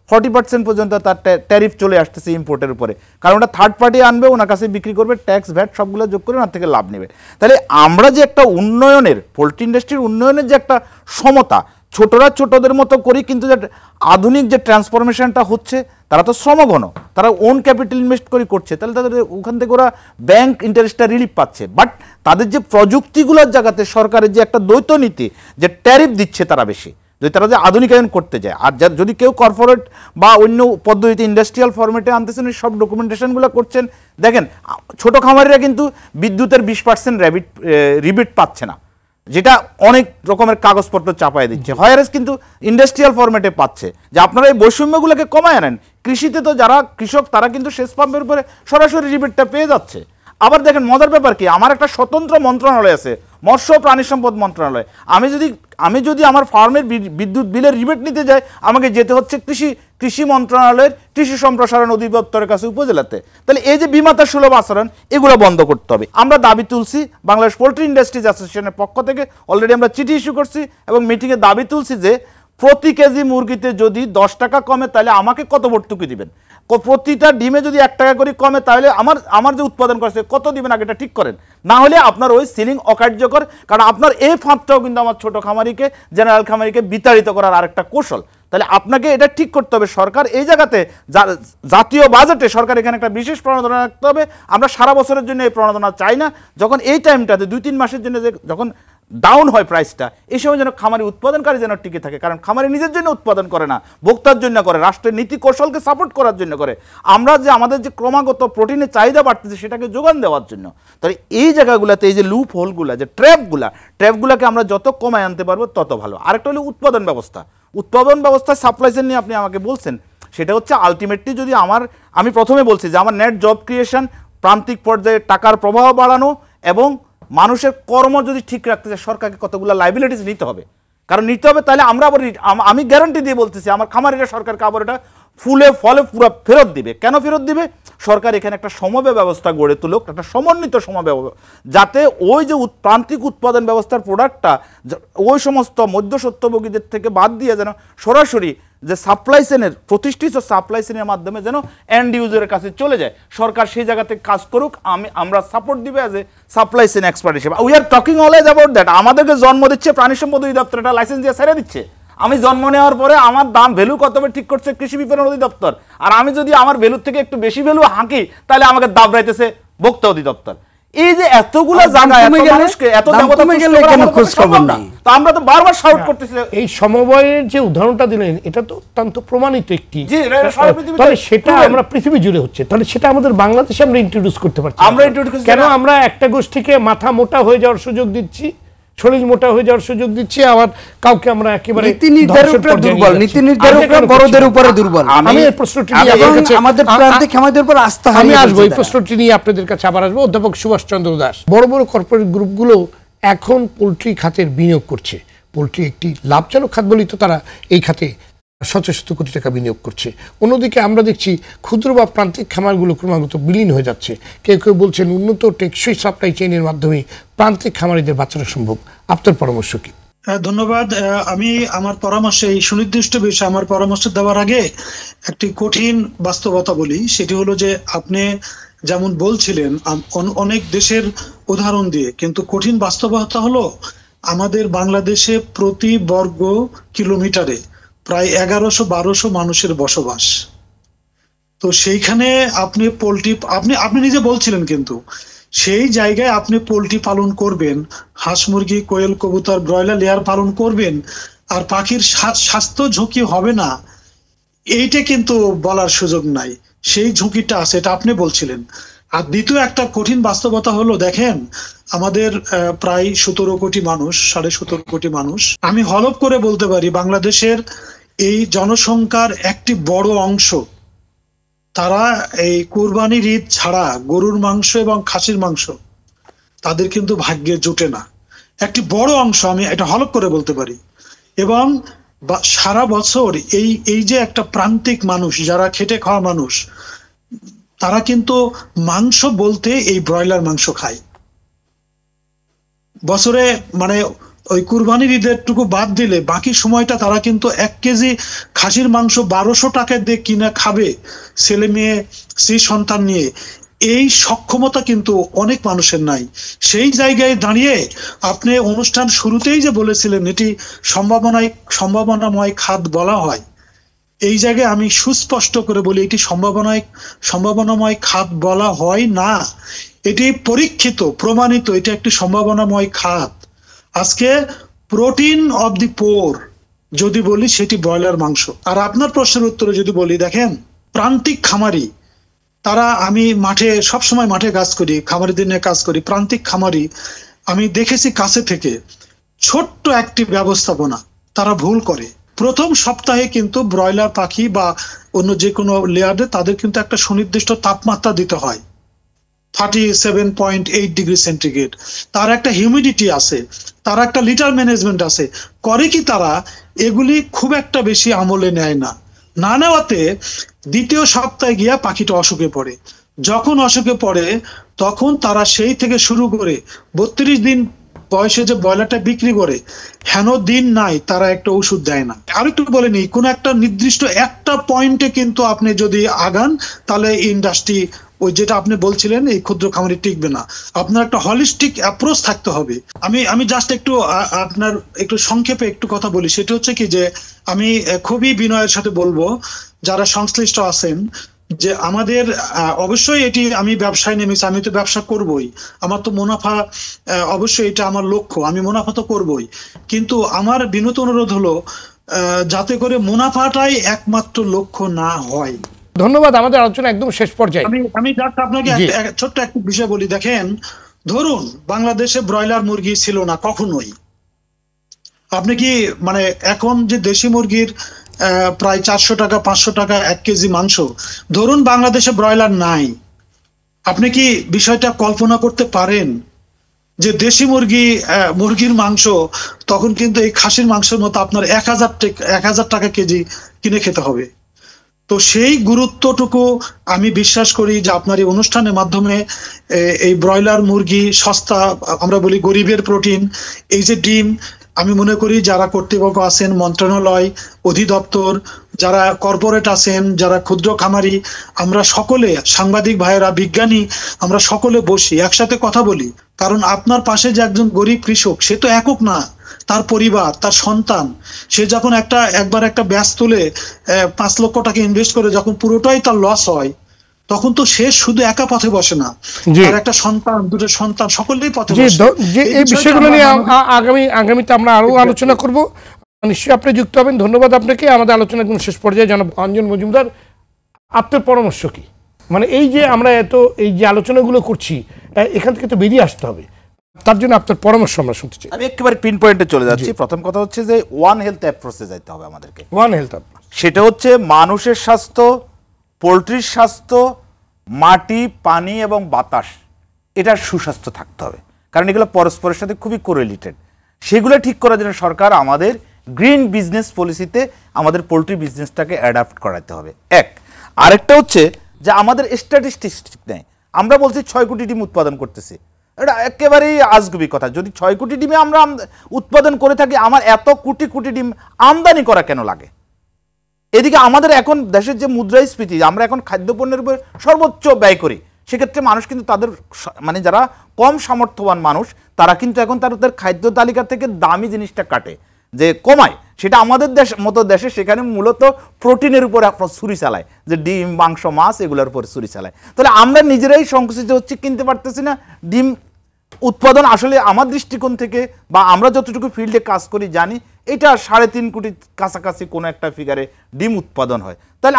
40% পর্যন্ত তার ট্যারিফ চলে আসতেছে ইম্পোর্টের উপরে, কারণ ওটা থার্ড পার্টি আনবে, ওনার কাছে বিক্রি করবে, ট্যাক্স ভ্যাট সবগুলো যোগ করে ওনার থেকে লাভ নেবে। তাহলে আমরা যে একটা উন্নয়নের, পোলট্রি ইন্ডাস্ট্রির উন্নয়নের যে একটা সমতা, ছোটরা ছোটদের মতো করি, কিন্তু যে আধুনিক যে ট্রান্সফরমেশনটা হচ্ছে, তারা তো শ্রমঘন, তারা ওন ক্যাপিটাল ইনভেস্ট করে করছে, তাহলে তাদের ওখান থেকে ওরা ব্যাংক ইন্টারেস্টটা রিলিফ পাচ্ছে। বাট তাদের যে প্রযুক্তিগুলোর জায়গাতে সরকারের যে একটা দ্বৈত নীতি, যে ট্যারিফ দিচ্ছে তারা বেশি, যদি তারা যে আধুনিকায়ন করতে যায়, আর যদি কেউ কর্পোরেট বা অন্য পদ্ধতিতে ইন্ডাস্ট্রিয়াল ফরম্যাটে আনতেছেন, সব ডকুমেন্টেশনগুলো করছেন। দেখেন ছোট খামারিরা কিন্তু বিদ্যুতের 20% রিবিট পাচ্ছে না, যেটা অনেক রকমের কাগজপত্র চাপায় দিচ্ছে। হয়ারেস কিন্তু ইন্ডাস্ট্রিয়াল ফরম্যাটে পাচ্ছে। যে আপনারা এই বৈষম্যগুলোকে কমায় আনেন, কৃষিতে তো যারা কৃষক তারা কিন্তু সেচ পাম্পের উপরে সরাসরি রিবিটটা পেয়ে যাচ্ছে। আবার দেখেন মজার ব্যাপার কি, আমার একটা স্বতন্ত্র মন্ত্রণালয় আছে, মৎস্য প্রাণী সম্পদ মন্ত্রণালয়। আমি যদি আমার ফার্মের বিদ্যুৎ বিলের রিবেট নিতে যাই, আমাকে যেতে হচ্ছে কৃষি মন্ত্রণালয়ের কৃষি সম্প্রসারণ অধিদপ্তরের কাছে উপজেলাতে। তাহলে এই যে বিমাতা সুলভ আচরণ, এগুলো বন্ধ করতে হবে। আমরা দাবি তুলছি, বাংলাদেশ পোলট্রি ইন্ডাস্ট্রিজ অ্যাসোসিয়েশনের পক্ষ থেকে অলরেডি আমরা চিঠি ইস্যু করছি এবং মিটিংয়ে দাবি তুলছি যে প্রতি কেজি মুরগিতে যদি 10 টাকা কমে, তাহলে আমাকে কত ভর্তুকি দিবেন? প্রতিটা ডিমে যদি 1 টাকা করে কমে, তাহলে আমার যে উৎপাদন করছে কত দিবেন, আগে এটা ঠিক করেন। না হলে আপনার ওই সিলিং অকার্যকর, কারণ আপনার এই ফাঁদটাও কিন্তু আমার ছোট খামারিকে, জেনারেল খামারিকে বিতাড়িত করার আরেকটা কৌশল। তাহলে আপনাকে এটা ঠিক করতে হবে। সরকার এই জায়গাতে জাতীয় বাজেটে সরকার এখানে একটা বিশেষ প্রণোদনা রাখতে হবে। আমরা সারা বছরের জন্য এই প্রণোদনা চাই না, যখন এই টাইমটাতে 2-3 মাসের জন্য যখন ডাউন হয় প্রাইসটা, এই সময় যেন খামারি উৎপাদনকারী যেন টিকে থাকে, কারণ খামারি নিজের জন্য উৎপাদন করে না, ভোক্তার জন্য করে, রাষ্ট্রের নীতি কৌশলকে সাপোর্ট করার জন্য করে। আমরা যে আমাদের যে ক্রমাগত প্রোটিনের চাহিদা বাড়তেছে সেটাকে যোগান দেওয়ার জন্য। তাই এই জায়গাগুলোতে এই যে লুপ হোলগুলা, যে ট্র্যাপগুলাকে আমরা যত কমায় আনতে পারবো তত ভালো। আরেকটা হলো উৎপাদন ব্যবস্থা সাপ্লাই চেইন নিয়ে আপনি আমাকে বলছেন, সেটা হচ্ছে আলটিমেটলি যদি আমি প্রথমে বলছি যে আমার নেট জব ক্রিয়েশন, প্রান্তিক পর্যায়ে টাকার প্রবাহ বাড়ানো এবং মানুষের কর্ম যদি ঠিক রাখতে চায়, সরকারকে কতগুলো লাইবিলিটিস নিতে হবে। কারণ নিতে হবে, তাহলে আমরা আবার আমি গ্যারান্টি দিয়ে বলতেছি আমার খামারিরা সরকারকে আবার এটা ফুলে ফলে পুরো ফেরত দিবে। কেন ফেরত দিবে? সরকার এখানে একটা সমবায় ব্যবস্থা গড়ে তুলুক, একটা সমন্বিত সমবায়, যাতে ওই যে প্রান্তিক উৎপাদন ব্যবস্থার প্রোডাক্টটা ওই সমস্ত মধ্যস্বত্বভোগীদের থেকে বাদ দিয়ে যেন সরাসরি যে সাপ্লাই চেনের, প্রতিষ্ঠিত সাপ্লাই চেনের মাধ্যমে যেন এন্ড ইউজারের কাছে চলে যায়। সরকার সেই জায়গাতে কাজ করুক, আমরা সাপোর্ট দিবে as a supply chain expert হিসেবে। We are talking always about that. আমাদেরকে জন্ম দিচ্ছে প্রাণী সম্পদ অধিদপ্তর, এটা লাইসেন্স দিয়ে ছেড়ে দিচ্ছে। আমি জন্ম নেওয়ার পরে আমার দাম ভ্যালু কত হবে ঠিক করছে কৃষি বিপণন অধিদপ্তর, আর আমি যদি আমার ভ্যালুর থেকে একটু বেশি ভ্যালু হাঁকি, তাহলে আমাকে দাবড়াইতেছে ভোক্তা অধিদপ্তর। এই যে এতগুলো জায়গায় এত মানুষকে এত আমরা তো বারবার শাউট করতেছি। এই সমবায়ের যে উদাহরণটা দিলেন, এটা তো অত্যন্ত প্রমাণিত একটি, তাহলে সেটা আমরা পৃথিবী জুড়ে হচ্ছে, তাহলে সেটা আমাদের বাংলাদেশে আমরা ইন্ট্রোডিউস করতে পারছি। কেন আমরা একটা গোষ্ঠীকে মাথা মোটা হয়ে যাওয়ার সুযোগ দিচ্ছি, শরীর মোটা হয়ে যাওয়ার সুযোগ দিচ্ছি, আবার কাউকে আমরা একেবারে নীতি নির্ধারকরা দুর্বল, নীতি নির্ধারকরা বড়দের উপরে দুর্বল। আমি এই প্রশ্নটি নিয়ে আমাদের প্রান্তিক খামারিদের উপর আস্থা আমি আসবো, এই প্রশ্নটি নিয়ে আপনাদের কাছে আবার আসবো। অধ্যাপক সুভাষ চন্দ্র দাস, বড় বড় কর্পোরেট গ্রুপগুলো এখন পোলট্রি খাতের বিনিয়োগ করছে, পোলট্রি একটি লাভজনক খাত বলেই তো তারা এই খাতে শত শত কোটি টাকা বিনিয়োগ করছে। অন্যদিকে আমরা দেখছি ক্ষুদ্র বা প্রান্তিক খামারগুলো ক্রমাগত বিলীন হয়ে যাচ্ছে। কেউ কেউ বলছেন উন্নত টেকসই সাপ্লাই চেইনের মাধ্যমে প্রান্তিক খামারিদের বাঁচানো সম্ভব। আপনার পরামর্শ কি? ধন্যবাদ। আমি আমার পরামর্শে এই সুনির্দিষ্ট বিষয়ে আমার পরামর্শ দেওয়ার আগে একটি কঠিন বাস্তবতা বলি। সেটি হলো যে আপনি যেমন বলছিলেন অনেক দেশের উদাহরণ দিয়ে, কিন্তু কঠিন বাস্তবতা হলো আমাদের বাংলাদেশে প্রতি বর্গ কিলোমিটারে প্রায় 1100-1200 মানুষের বসবাস। তো সেইখানে আপনি পোল্ট্রি আপনি নিজে বলছিলেন, কিন্তু সেই জায়গায় আপনি পোল্ট্রি পালন করবেন, হাঁস মুরগি কোয়েল কবুতর ব্রয়লার লেয়ার পালন করবেন, আর পাখির স্বাস্থ্য ঝুঁকি হবে না এইটা কিন্তু বলার সুযোগ নাই। সেই ঝুঁকিটা আছে, এটা আপনি বলছিলেন। আর দ্বিতীয় একটা কঠিন বাস্তবতা হলো, দেখেন আমাদের প্রায় 17 কোটি মানুষ, 17.5 কোটি মানুষ। আমি হলফ করে বলতে পারি বাংলাদেশের এই জনসংখ্যার একটি বড় অংশ তারা এই কুরবানির ঈদ ছাড়া গরুর মাংস এবং খাসির মাংস তাদের কিন্তু ভাগ্যে জুটে না। একটি বড় অংশ, আমি এটা হলফ করে বলতে পারি। এবং সারা বছর এই যে একটা প্রান্তিক মানুষ, যারা খেটে খাওয়া মানুষ, তারা কিন্তু মাংস বলতে এই ব্রয়লার মাংস খায়। বছরে মানে ওই কুরবানির ঈদেরটুকু বাদ দিলে বাকি সময়টা তারা কিন্তু 1 কেজি খাসির মাংস 1200 টাকা দিয়ে কিনে খাবে, ছেলে মেয়ে স্ত্রী সন্তান নিয়ে। এই সক্ষমতা কিন্তু অনেক মানুষের নাই। সেই জায়গায় দাঁড়িয়ে আপনি অনুষ্ঠান শুরুতেই যে বলেছিলেন এটি সম্ভাবনাময় খাত বলা হয়, এই জায়গায় আমি সুস্পষ্ট করে বলি এটি সম্ভাবনাময় খাত বলা হয় না। এটি পরীক্ষিত, প্রমাণিত, এটা একটি সম্ভাবনাময় খাত। আজকে প্রোটিন অব দি পোর যদি বলি সেটি ব্রয়লার মাংস। আর আপনার প্রশ্নের উত্তরে যদি বলি, দেখেন প্রান্তিক খামারি তারা, আমি সবসময় মাঠে কাজ করি, খামারিদের নিয়ে কাজ করি। প্রান্তিক খামারি আমি দেখেছি কাছে থেকে, ছোট্ট একটি ব্যবস্থাপনা তারা ভুল করে। প্রথম সপ্তাহে কিন্তু ব্রয়লার পাখি বা অন্য যে কোনো লেয়ারে তাদের কিন্তু একটা সুনির্দিষ্ট তাপমাত্রা দিতে হয়, 37.8 ডিগ্রি সেন্টিগ্রেড। তার একটা হিউমিডিটি আছে, তার একটা লিটার ম্যানেজমেন্ট আছে। করে কি তারা এগুলি খুব একটা বেশি আমলে নেয় না। না নেওয়াতে দ্বিতীয় সপ্তাহে গিয়া পাখিটা অসুখে পড়ে। যখন অসুখে পড়ে তখন তারা সেই থেকে শুরু করে 32 দিন বয়সে যে ব্রয়লারটা বিক্রি করে, হেন দিন নাই তারা একটা ওষুধ দেয় না। আরেকটু বলে নিই, কোন একটা নির্দিষ্ট একটা পয়েন্টে কিন্তু আপনি যদি আগান তাহলে ইন্ডাস্ট্রি, ওই যেটা আপনি বলছিলেন এই ক্ষুদ্র খামারি টিকবে না। আপনার একটা হলিস্টিক অ্যাপ্রোচ থাকতে হবে। আমি জাস্ট একটু আপনার একটু সংক্ষেপে একটু কথা বলি। সেটা হচ্ছে কি যে আমি খুবই বিনয়ের সাথে বলবো যারা সংশ্লিষ্ট আছেন যে আমাদের অবশ্যই এটি, আমি ব্যবসায় নেমেছি, আমি তো ব্যবসা করবই, আমার তো মুনাফা অবশ্যই এটা আমার লক্ষ্য, আমি মুনাফা তো করবই। কিন্তু আমার বিনীত অনুরোধ হলো যাতে করে মুনাফাটাই একমাত্র লক্ষ্য না হয়। ধন্যবাদ। আমাদের আলোচনা একদম শেষ পর্যায়ে। আমি জাস্ট আপনাকে ছোট্ট একটা বিষয় বলি। দেখেন, ধরুন বাংলাদেশে ব্রয়লার মুরগি ছিল না কখনোই। আপনি কি মানে এখন যে দেশি মুরগির প্রায় 400 টাকা 500 টাকা 1 কেজি মাংস, ধরুন বাংলাদেশে ব্রয়লার নাই, আপনি কি বিষয়টা কল্পনা করতে পারেন যে দেশি মুরগির মাংস তখন কিন্তু এই খাসির মাংসের মতো আপনার 1000 টাকা কেজি কিনে খেতে হবে? তো সেই গুরুত্বটুকু আমি বিশ্বাস করি যে আপনার এই অনুষ্ঠানের মাধ্যমে এই ব্রয়লার মুরগি সস্তা, আমরা বলি গরিবের প্রোটিন, এই যে ডিম, আমি মনে করি যারা কর্তৃপক্ষ আছেন, মন্ত্রণালয়, অধিদপ্তর, যারা কর্পোরেট আছেন, যারা ক্ষুদ্র খামারি, আমরা সকলে, সাংবাদিক ভাইয়েরা, বিজ্ঞানী, আমরা সকলে বসি একসাথে কথা বলি। কারণ আপনার পাশে যে একজন গরিব কৃষক, সে তো একক না, তার পরিবার, তার সন্তান, সে যখন একবার একটা ব্যাচ তুলে 5 লক্ষ টাকা ইনভেস্ট করে যখন পুরোটাই তার লস হয়, তখন তো সে শুধু একা পথে বসে না, তার একটা সন্তান, দুটো সন্তান, সকলেই পথে বসে। এই বিষয়গুলো নিয়ে আগামীতে আমরা আরো আলোচনা করব। নিশ্চয়ই আপনি যুক্ত হবেন। ধন্যবাদ আপনাকে। আমাদের আলোচনা একদম শেষ পর্যায়ে জনাব অঞ্জন মজুমদার, আপনার পরামর্শ কি? মানে এই যে আমরা এই যে আলোচনাগুলো করছি, এখান থেকে তো বেরিয়ে আসতে হবে, তার জন্য আপনার পরামর্শ আমরা শুনতে চাই। আমি একেবারে পিন পয়েন্টে চলে যাচ্ছি। প্রথম কথা হচ্ছে যে ওয়ান হেলথ অ্যাপ্রোচে যাইতে হবে আমাদেরকে। ওয়ান হেলথ, সেটা হচ্ছে মানুষের স্বাস্থ্য, পোলট্রির স্বাস্থ্য, মাটি, পানি এবং বাতাস, এটার সুস্বাস্থ্য থাকতে হবে। কারণ এগুলো পরস্পরের সাথে খুবই কোরিলেটেড। সেগুলো ঠিক করার জন্য সরকার আমাদের গ্রিন বিজনেস পলিসিতে আমাদের পোলট্রি বিজনেসটাকে অ্যাডাপ্ট করাতে হবে। আরেকটা হচ্ছে যে আমাদের স্ট্যাটিস্টিক্স ঠিক নেই। আমরা বলছি 6 কোটি ডিম উৎপাদন করতেছি, এটা একেবারেই আজগুবি কথা। যদি 6 কোটি ডিমে আমরা উৎপাদন করে থাকি, আমার এত কোটি কোটি ডিম আমদানি করা কেন লাগে? এদিকে আমাদের এখন দেশের যে মুদ্রাস্ফীতি, আমরা এখন খাদ্যপণ্যের উপর সর্বোচ্চ ব্যয় করি, সেক্ষেত্রে মানুষ কিন্তু তাদের মানে যারা কম সামর্থ্যবান মানুষ তারা কিন্তু এখন তাদের খাদ্য তালিকা থেকে দামি জিনিসটা কাটে, যে কমায়। সেটা আমাদের দেশ মতো দেশে সেখানে মূলত প্রোটিনের উপর ছুরি চালায়, যে ডিম, মাংস, মাছ এগুলোর উপর ছুরি চালায়। তাহলে আমরা নিজেরাই সংকুচিত হচ্ছে, কিনতে পারতেছি না ডিম উৎপাদন। আসলে আমার দৃষ্টিকোণ থেকে বা আমরা যতটুকু ফিল্ডে কাজ করি জানি, এটা 3.5 কোটির কাছাকাছি কোনো একটা ফিগারে ডিম উৎপাদন হয়। তাহলে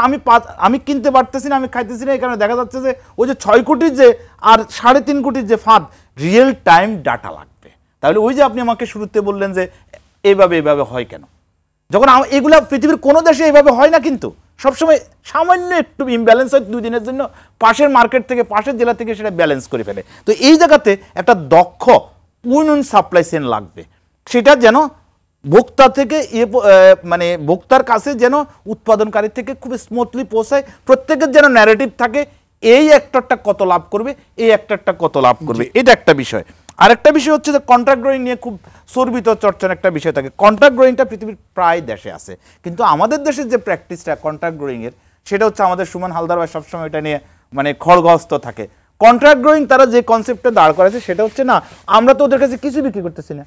আমি কিনতে পারতেছি না, আমি খাইতেছি না, এই কারণে দেখা যাচ্ছে যে ওই যে 6 কোটির যে আর 3.5 কোটির যে ফাঁদ, রিয়েল টাইম ডাটা লাগবে। তাহলে ওই যে আপনি আমাকে শুরুতে বললেন যে এইভাবে হয় কেন, যখন এগুলা পৃথিবীর কোনো দেশে এইভাবে হয় না, কিন্তু সবসময় সামান্য একটু ইমব্যালেন্স হয় 2 দিনের জন্য, পাশের মার্কেট থেকে, পাশের জেলা থেকে সেটা ব্যালেন্স করে ফেলে। তো এই জায়গাতে একটা দক্ষ উইন সাপ্লাই চেইন লাগবে, সেটা যেন ভোক্তা থেকে মানে ভোক্তার কাছে যেন উৎপাদনকারী থেকে খুব স্মুথলি পৌঁছায়, প্রত্যেকের যেন ন্যারেটিভ থাকে, এই একটারটা কত লাভ করবে, এই একটারটা কত লাভ করবে, এটা একটা বিষয়। আরেকটা বিষয় হচ্ছে যে কন্ট্রাক্ট গ্রোয়িং নিয়ে খুব চর্বিত চর্চার একটা বিষয় থাকে। কন্ট্রাক্ট গ্রোয়িংটা পৃথিবীর প্রায় দেশে আছে, কিন্তু আমাদের দেশের যে প্র্যাকটিসটা কন্ট্রাক্ট গ্রোয়িংয়ের, সেটা হচ্ছে আমাদের সুমন হালদার ভাই সবসময় এটা নিয়ে মানে খড়গহস্ত থাকে। কন্ট্রাক্ট গ্রোয়িং তারা যে কনসেপ্টে দাঁড় করেছে সেটা হচ্ছে, না আমরা তো ওদের কাছে কিছু বিক্রি করতেছি না,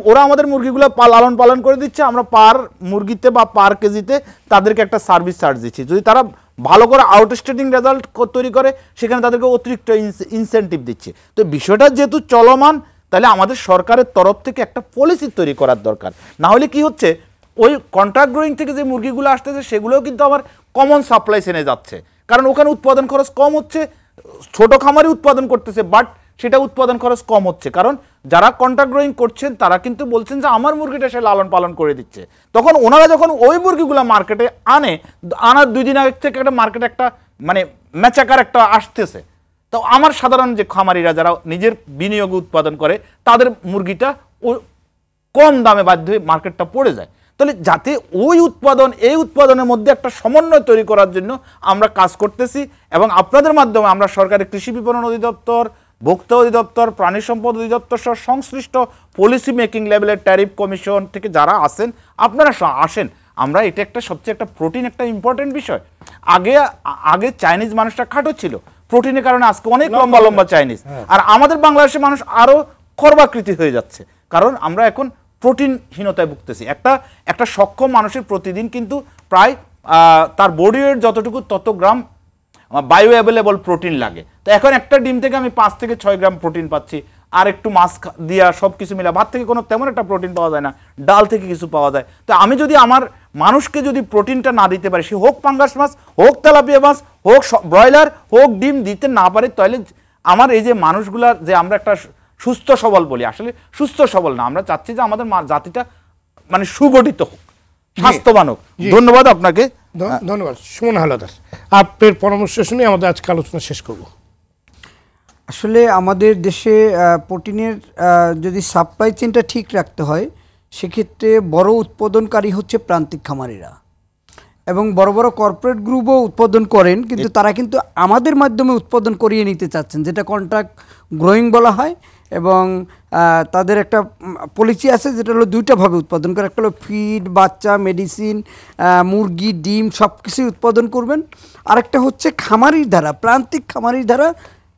ওরা আমাদের মুরগিগুলো লালন পালন করে দিচ্ছে, আমরা পার মুরগিতে বা পার কেজিতে তাদেরকে একটা সার্ভিস চার্জ দিচ্ছি। যদি তারা ভালো করে আউটস্ট্যান্ডিং রেজাল্ট তৈরি করে, সেখানে তাদেরকে অতিরিক্ত ইনসেন্টিভ দিচ্ছে। তো বিষয়টা যেহেতু চলমান, তাহলে আমাদের সরকারের তরফ থেকে একটা পলিসি তৈরি করার দরকার। না হলে কি হচ্ছে, ওই কন্ট্রাক্ট গ্রোয়িং থেকে যে মুরগিগুলো আসতেছে সেগুলোও কিন্তু আবার কমন সাপ্লাই চেনে যাচ্ছে, কারণ ওখানে উৎপাদন খরচ কম হচ্ছে, ছোট খামারে উৎপাদন করতেছে, বাট সেটা উৎপাদন খরচ কম হচ্ছে, কারণ যারা কন্ট্রাক্ট গ্রোয়িং করছেন তারা কিন্তু বলছেন যে আমার মুরগিটা সে লালন পালন করে দিচ্ছে। তখন ওনারা যখন ওই মুরগিগুলো মার্কেটে আনার 2 দিন আগে থেকে একটা মার্কেটে একটা মানে ম্যাচাকার একটা আসতেছে, তো আমার সাধারণ যে খামারিরা যারা নিজের বিনিয়োগ উৎপাদন করে, তাদের মুরগিটা কম দামে বাধ্য হয়ে মার্কেটটা পড়ে যায়। তাহলে যাতে ওই উৎপাদন এই উৎপাদনের মধ্যে একটা সমন্বয় তৈরি করার জন্য আমরা কাজ করতেছি, এবং আপনাদের মাধ্যমে আমরা সরকারের কৃষি বিপণন অধিদপ্তর, ভোক্তা অধিদপ্তর, প্রাণী সম্পদ অধিদপ্তর সহ সংশ্লিষ্ট পলিসি মেকিং লেভেলের ট্যারিফ কমিশন থেকে যারা আসেন, আপনারা আসেন। আমরা এটা একটা সবচেয়ে একটা প্রোটিন একটা ইম্পর্টেন্ট বিষয়। আগে চাইনিজ মানুষটা খাটো ছিল, প্রোটিনের কারণে আজকে অনেক লম্বা লম্বা চাইনিজ, আর আমাদের বাংলাদেশের মানুষ আরো খর্বাকৃতি হয়ে যাচ্ছে, কারণ আমরা এখন প্রোটিনহীনতায় ভুগতেছি। একটা সক্ষম মানুষের প্রতিদিন কিন্তু প্রায় তার বডি ওয়েট যতটুকু তত গ্রাম বায়ো অ্যাভেলেবল প্রোটিন লাগে। তো এখন একটা ডিম থেকে আমি 5 থেকে 6 গ্রাম প্রোটিন পাচ্ছি, আর একটু মাছ দিয়া সব কিছু মিলা, ভাত থেকে কোনো তেমন একটা প্রোটিন পাওয়া যায় না, ডাল থেকে কিছু পাওয়া যায়। তো আমি যদি আমার মানুষকে যদি প্রোটিনটা না দিতে পারি, সে হোক পাঙ্গাস মাছ, হোক তেলাপিয়া মাছ, হোক ব্রয়লার, হোক ডিম দিতে না পারে, তাহলে আমার এই যে মানুষগুলার যে আমরা একটা সুস্থ সবল বলি, আসলে সুস্থ সবল না, আমরা চাচ্ছি যে আমাদের জাতিটা মানে সুগঠিত হোক, স্বাস্থ্যবান হোক। ধন্যবাদ আপনাকে। ধন্যবাদ সুমন হালদার, আপনার পরামর্শ শুনে আমাদের আজকে আলোচনা শেষ করব। আসলে আমাদের দেশে প্রোটিনের যদি সাপ্লাই চেইনটা ঠিক রাখতে হয়, সেক্ষেত্রে বড় উৎপাদনকারী হচ্ছে প্রান্তিক খামারিরা, এবং বড় বড় কর্পোরেট গ্রুপও উৎপাদন করেন, কিন্তু তারা কিন্তু আমাদের মাধ্যমে উৎপাদন করিয়ে নিতে চাচ্ছেন, যেটা কন্ট্রাক্ট গ্রোয়িং বলা হয়। এবং তাদের একটা পলিসি আছে যেটা হলো 2টা ভাবে উৎপাদন করে, একটা হলো ফিড, বাচ্চা, মেডিসিন, মুরগি, ডিম সব কিছুই উৎপাদন করবেন। আরেকটা হচ্ছে খামারির দ্বারা, প্রান্তিক খামারির দ্বারা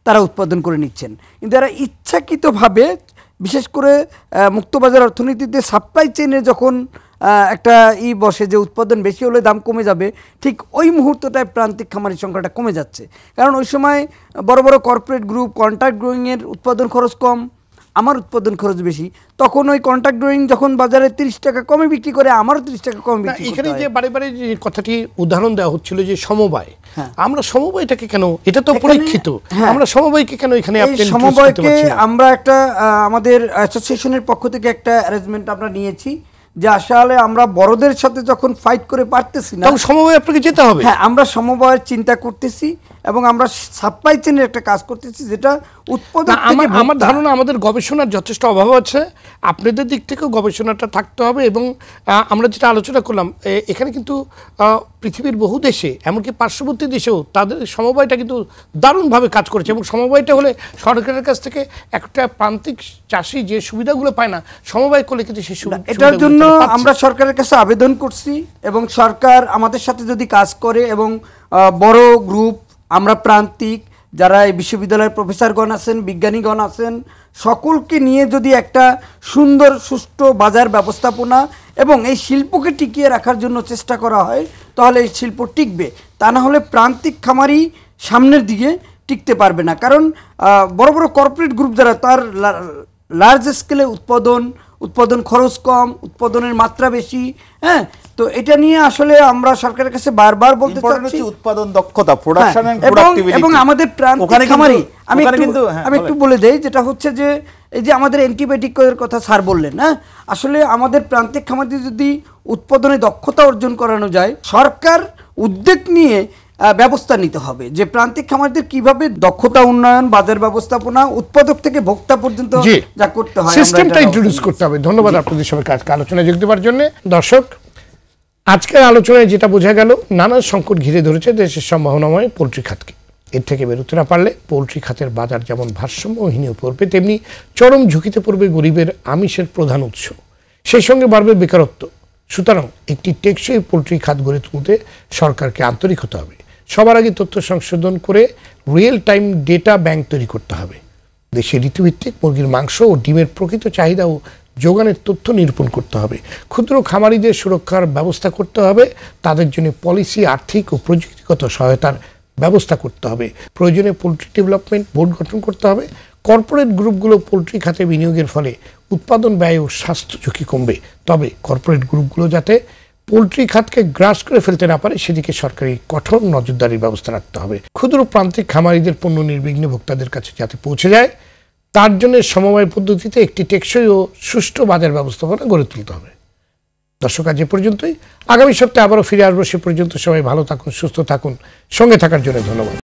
তারা উৎপাদন করে নিচ্ছেন, কিন্তু এরা ইচ্ছাকৃতভাবে, বিশেষ করে মুক্তবাজার অর্থনীতিতে সাপ্লাই চেইনে যখন একটা বসে যে উৎপাদন বেশি হলে দাম কমে যাবে, ঠিক ওই মুহূর্তটায় প্রান্তিক খামারির সংখ্যাটা কমে যাচ্ছে। কারণ ওই সময় বড় বড় কর্পোরেট গ্রুপ কন্ট্রাক্ট গ্রোয়িংয়ের উৎপাদন খরচ কম, আমার উৎপাদন খরচ বেশি, তখন ওই কন্ট্রাক্ট গ্রোয়িং যখন বাজারে 30 টাকা কমে বিক্রি করে, আমারও 30 টাকা কমে বিক্রি। এখানে যে বারে বারে যে কথাটি উদাহরণ দেওয়া হচ্ছিল যে সমবায়, আমরা সমবায়টাকে কেন, এটা তো পরীক্ষিত, আমরা সমবায়কে কেন এখানে সমবায়কে আমরা একটা আমাদের অ্যাসোসিয়েশনের পক্ষ থেকে একটা অ্যারেঞ্জমেন্ট আমরা নিয়েছি, যে আসলে আমরা বড়দের সাথে যখন ফাইট করে পারতেছি না, সমবায় আপনাকে যেতে হবে। হ্যাঁ, আমরা সমবায়ের চিন্তা করতেছি, এবং আমরা সাপ্লাই চেনের একটা কাজ করতেছি যেটা উৎপাদন আমার ধারণা আমাদের গবেষণার যথেষ্ট অভাব আছে, আপনাদের দিক থেকেও গবেষণাটা থাকতে হবে। এবং আমরা যেটা আলোচনা করলাম এখানে কিন্তু পৃথিবীর বহু দেশে এমনকি পার্শ্ববর্তী দেশেও তাদের সমবায়টা কিন্তু দারুণভাবে কাজ করেছে, এবং সমবায়টা হলে সরকারের কাছ থেকে একটা প্রান্তিক চাষি যে সুবিধাগুলো পায় না, সমবায় করলে কিন্তু সেই সুবিধা। এটার জন্য আমরা সরকারের কাছে আবেদন করছি, এবং সরকার আমাদের সাথে যদি কাজ করে এবং বড় গ্রুপ, আমরা প্রান্তিক যারা এই বিশ্ববিদ্যালয়ের প্রফেসরগণ আছেন, বিজ্ঞানীগণ আছেন, সকলকে নিয়ে যদি একটা সুন্দর সুষ্ঠু বাজার ব্যবস্থাপনা এবং এই শিল্পকে টিকিয়ে রাখার জন্য চেষ্টা করা হয়, তাহলে এই শিল্প টিকবে। তা না হলে প্রান্তিক খামারি সামনের দিকে টিকতে পারবে না। কারণ বড় বড় কর্পোরেট গ্রুপ যারা, তার লার্জ স্কেলে উৎপাদন খরচ কম, উৎপাদনের মাত্রা বেশি, হ্যাঁ। তো এটা নিয়ে আসলে আমরা সরকারের কাছে বারবার বলতে চাচ্ছি উৎপাদন দক্ষতা, প্রোডাকশন এন্ড এবং প্রোডাক্টিভিটি, এবং আমাদের প্রান্তিক খামারি আমি একটু বলে দেই, যেটা হচ্ছে যে এই যে আমাদের অ্যান্টিবায়োটিকের কথা স্যার বললেন, হ্যাঁ, আসলে আমাদের প্রান্তিক খামারি যদি উৎপাদনে দক্ষতা অর্জন করানো যায়, সরকার উদ্যোগ নিয়ে ব্যবস্থা নিতে হবে যে প্রান্তিক খামারদের কিভাবে দক্ষতা উন্নয়ন, বাজার ব্যবস্থাপনা, উৎপাদক থেকে ভোক্তা পর্যন্ত যা করতে হয় সিস্টেমটা ইন্ট্রোডিউস করতে হবে। ধন্যবাদ আপনাদের সবাইকে আজকে আলোচনায় যোগ দেওয়ার জন্য। দর্শক, আজকের আলোচনায় যেটা বোঝা গেল, নানা সংকট ঘিরে ধরেছে দেশের সম্ভাবনাময় পোলট্রি খাতকে। এর থেকে বেরোতে না পারলে পোলট্রি খাতের বাজার যেমন ভারসাম্যহীন পড়বে, তেমনি চরম ঝুঁকিতে পড়বে গরিবের আমিষের প্রধান উৎস, সেই সঙ্গে বাড়বে বেকারত্ব। সুতরাং একটি টেকসই পোলট্রি খাত গড়ে তুলতে সরকারকে আন্তরিক হতে হবে। সবার আগে তথ্য সংশোধন করে রিয়েল টাইম ডেটা ব্যাংক তৈরি করতে হবে। দেশে ঋতুভিত্তিক মুরগির মাংস ও ডিমের প্রকৃত চাহিদা ও যোগানের তথ্য নিরূপণ করতে হবে। ক্ষুদ্র খামারিদের সুরক্ষার ব্যবস্থা করতে হবে। তাদের জন্য পলিসি, আর্থিক ও প্রযুক্তিগত সহায়তার ব্যবস্থা করতে হবে। প্রয়োজনে পোলট্রি ডেভেলপমেন্ট বোর্ড গঠন করতে হবে। কর্পোরেট গ্রুপগুলো পোলট্রি খাতে বিনিয়োগের ফলে উৎপাদন ব্যয় ও স্বাস্থ্য ঝুঁকি কমবে। তবে কর্পোরেট গ্রুপগুলো যাতে পোলট্রি খাতকে গ্রাস করে ফেলতে না পারে, সেদিকে সরকারি কঠোর নজরদারির ব্যবস্থা রাখতে হবে। ক্ষুদ্র প্রান্তিক খামারিদের পণ্য নির্বিঘ্নে ভোক্তাদের কাছে যাতে পৌঁছে যায়, তার জন্য সমবায় পদ্ধতিতে একটি টেকসই ও সুষ্ঠু বাজার ব্যবস্থাপনা গড়ে তুলতে হবে। দর্শক, আজ এ পর্যন্তই। আগামী সপ্তাহে আবারও ফিরে আসবো। সে পর্যন্ত সবাই ভালো থাকুন, সুস্থ থাকুন। সঙ্গে থাকার জন্য ধন্যবাদ।